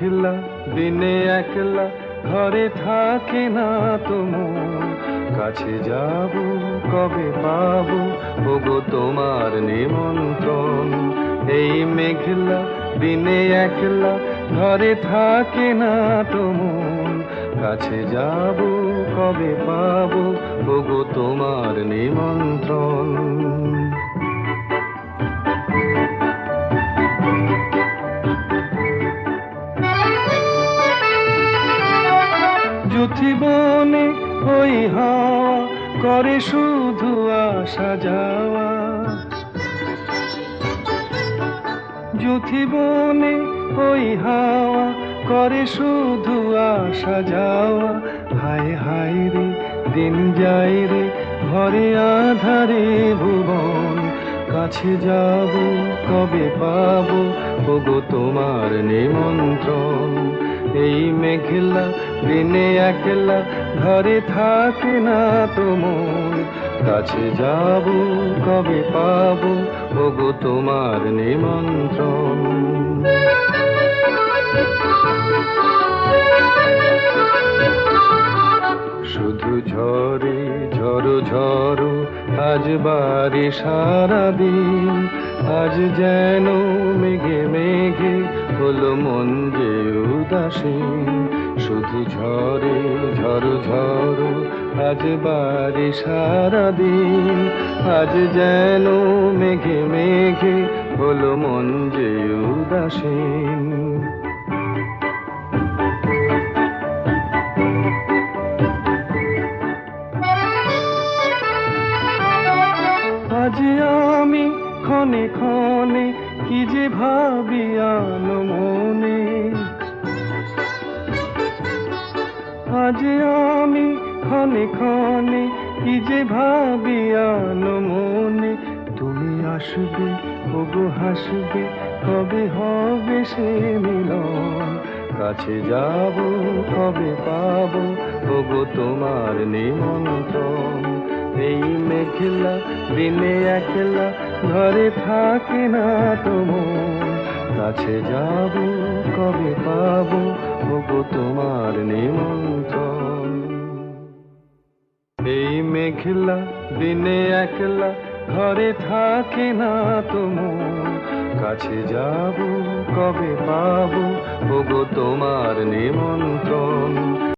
মেঘলা দিনে একলা ঘরে থাকে না তো মন, কাছে যাব কবে পাবো ওগো তোমার নিমন্ত্রণ। এই মেঘলা দিনে একলা ঘরে থাকে না তো মন, কাছে যাব কবে পাবো ওগো তোমার নিমন্ত্রণ। যুথিবনে ওই হাওয়া করে শুধু আসা যাওয়া, যুথিবনে ওই হাওয়া করে শুধু আসা যাওয়া। হায় হায় রে দিন যায় রে ঘরে আধারে ভুবন, কাছে যাব কবে পাবো ওগো তোমার নিমন্ত্রণ। এই মেঘলা দিনে একলা ঘরে থাকে না তো মন, কাছে যাব কবে পাবো ওগো তোমার নিমন্ত্রণ। শুধু ঝরে ঝড়ো ঝড়ো আজ বারে সারাদিন, আজ যেন মেঘে মেঘে হলো মন যে উদাসীন। শুধু ঝরে ঝড়ো ঝড়ো আজ বারে সারাদিন, আজ যেন মেঘে মেঘে হলো মন যে উদাসীন। আজ আমি ক্ষণে ক্ষণে কি যে ভাবি আনো মনে, আজ আমি ক্ষণে ক্ষণে কি যে ভাবি আনো মনে। তুমি আসবে ওগো হাসবে কবে হবে সে মিলন, কাছে যাব কবে পাবো ওগো তোমার নিমন্ত্রণ। এই মেঘলা দিনে একলা ঘরে থাকে না তো মন, কাছে যাব কবে পাবো ওগো তোমার নিমন্ত্রণ। এই মেঘলা দিনে একলা ঘরে থাকে না তো মন, কাছে যাব কবে পাবো ওগো তোমার নিমন্ত্রণ।